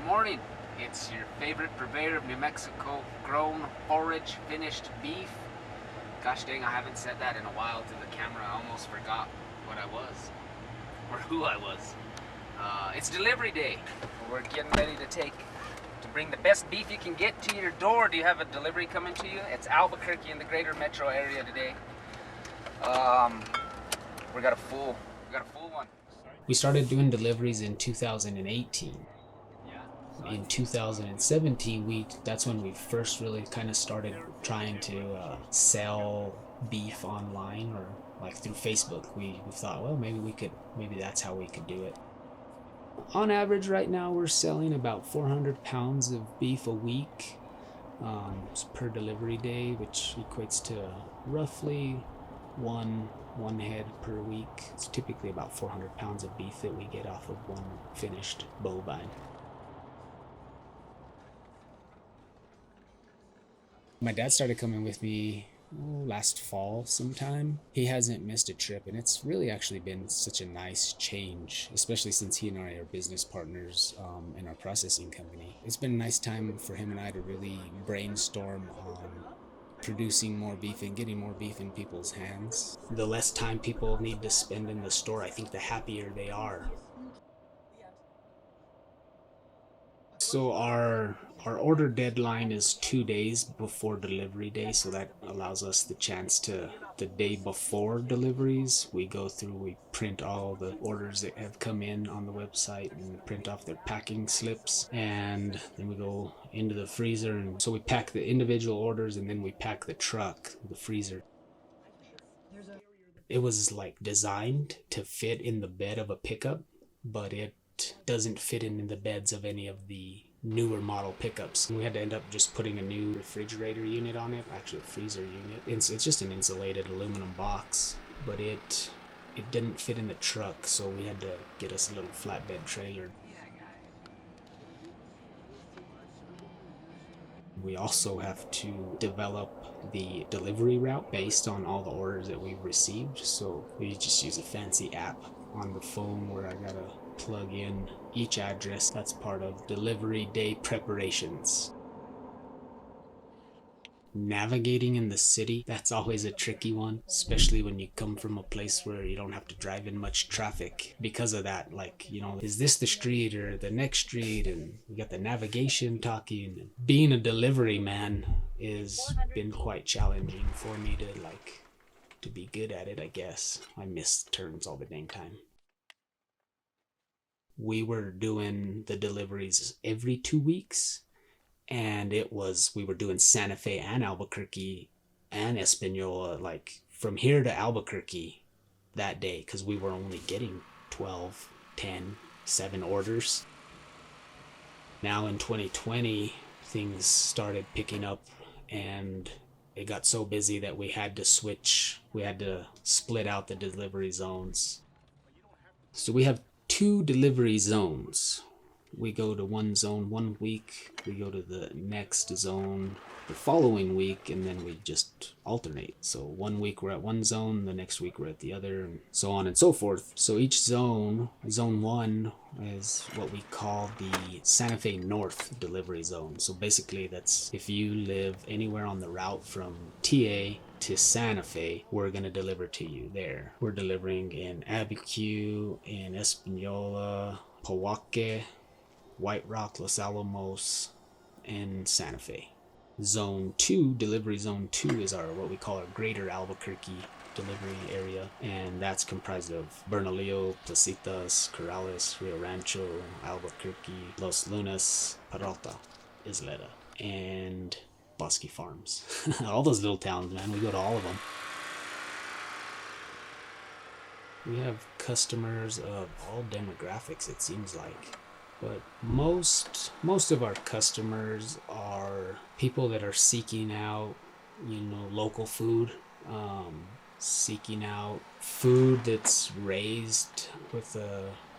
morning. It's your favorite purveyor of New Mexico grown, forage, finished beef. Gosh dang, I haven't said that in a while to the camera. I almost forgot what I was, or who I was. It's delivery day. We're getting ready to bring the best beef you can get to your door. Do you have a delivery coming to you? It's Albuquerque in the greater metro area today. We got a full one. We started doing deliveries in 2018. In 2017, that's when we first really kind of started trying to sell beef online, or like through Facebook. We thought, well, maybe that's how we could do it. On average, right now we're selling about 400 pounds of beef a week per delivery day, which equates to roughly one head per week. It's typically about 400 pounds of beef that we get off of one finished bovine. My dad started coming with me last fall sometime. He hasn't missed a trip, and it's really actually been such a nice change, especially since he and I are business partners in our processing company. It's been a nice time for him and I to really brainstorm on producing more beef and getting more beef in people's hands. The less time people need to spend in the store, I think the happier they are. So our order deadline is 2 days before delivery day, so that allows us the chance to, the day before deliveries, we go through, we print all the orders that have come in on the website and print off their packing slips, and then we go into the freezer, and so we pack the individual orders and then we pack the truck, the freezer. It was like designed to fit in the bed of a pickup, but it doesn't fit in the beds of any of the newer model pickups. We had to end up just putting a new refrigerator unit on it, actually a freezer unit. It's just an insulated aluminum box, but it didn't fit in the truck, so we had to get us a little flatbed trailer. We also have to develop the delivery route based on all the orders that we've received, so we just use a fancy app on the phone where I gotta plug in each address. That's part of delivery day preparations. Navigating in the city, that's always a tricky one, especially when you come from a place where you don't have to drive in much traffic. Because of that, like, is this the street or the next street? And we got the navigation talking. Being a delivery man has been quite challenging for me to be good at it, I guess. I miss turns all the dang time. We were doing the deliveries every 2 weeks, and we were doing Santa Fe and Albuquerque and Espanola, like from here to Albuquerque that day, because we were only getting 12, 10, 7 orders. Now in 2020, things started picking up, and it got so busy that we had to split out the delivery zones. So we have 2 delivery zones. We go to one zone one week, we go to the next zone the following week, and then we just alternate. So one week we're at one zone, the next week we're at the other, and so on and so forth. So each zone 1 is what we call the Santa Fe North delivery zone. So basically that's if you live anywhere on the route from TA to Santa Fe, we're going to deliver to you there. We're delivering in Abiquiu, in Espanola, Pojoaque, White Rock, Los Alamos, and Santa Fe. Zone 2, delivery zone 2, is what we call our greater Albuquerque delivery area, and that's comprised of Bernalillo, Placitas, Corrales, Rio Rancho, Albuquerque, Los Lunas, Peralta, Isleta, and Bosque Farms. All those little towns, man, we go to all of them. We have customers of all demographics, it seems like. But most of our customers are people that are seeking out, local food, seeking out food that's raised with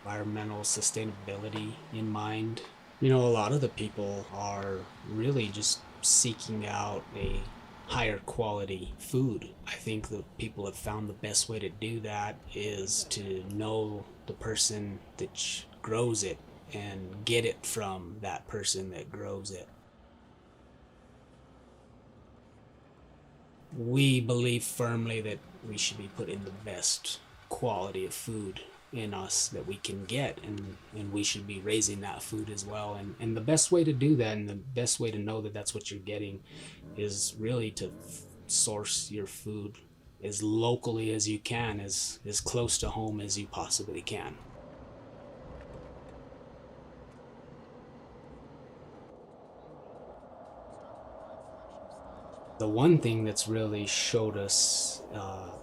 environmental sustainability in mind. A lot of the people are really just seeking out a higher quality food. I think that people have found the best way to do that is to know the person that grows it and get it from that person that grows it. We believe firmly that we should be putting the best quality of food in us that we can get, and we should be raising that food as well. And the best way to do that, and the best way to know that that's what you're getting, is really to source your food as locally as you can, as close to home as you possibly can. The one thing that's really showed us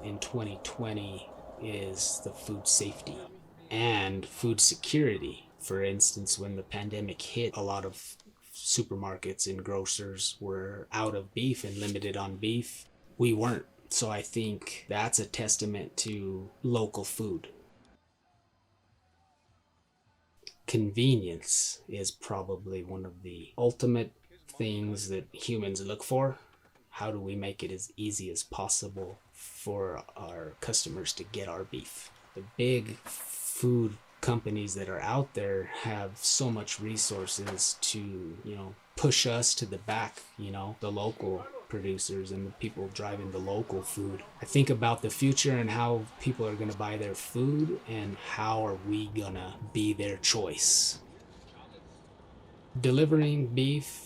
in 2020 is the food safety and food security. For instance, when the pandemic hit, a lot of supermarkets and grocers were out of beef and limited on beef. We weren't. So I think that's a testament to local food. Convenience is probably one of the ultimate things that humans look for. How do we make it as easy as possible for our customers to get our beef? The big food companies that are out there have so much resources to, push us to the back, the local producers and the people driving the local food. I think about the future and how people are going to buy their food, and how are we going to be their choice. Delivering beef,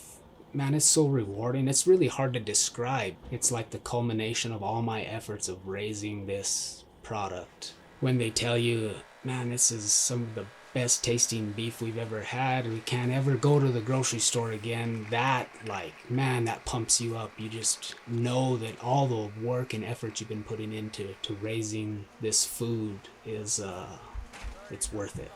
man, it's so rewarding. It's really hard to describe. It's like the culmination of all my efforts of raising this product. When they tell you, man, this is some of the best tasting beef we've ever had, and we can't ever go to the grocery store again, that, man, that pumps you up. You just know that all the work and effort you've been putting into raising this food is it's worth it.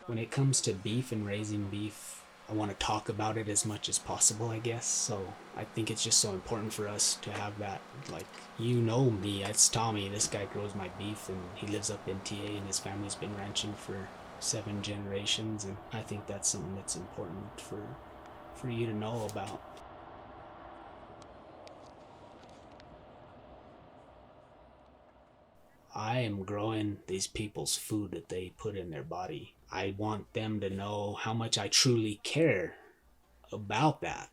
When it comes to beef and raising beef, I want to talk about it as much as possible, I guess. So I think it's just so important for us to have that, me, it's Tommy. This guy grows my beef, and he lives up in TA, and his family's been ranching for 7 generations. And I think that's something that's important for you to know about. I am growing these people's food that they put in their body. I want them to know how much I truly care about that.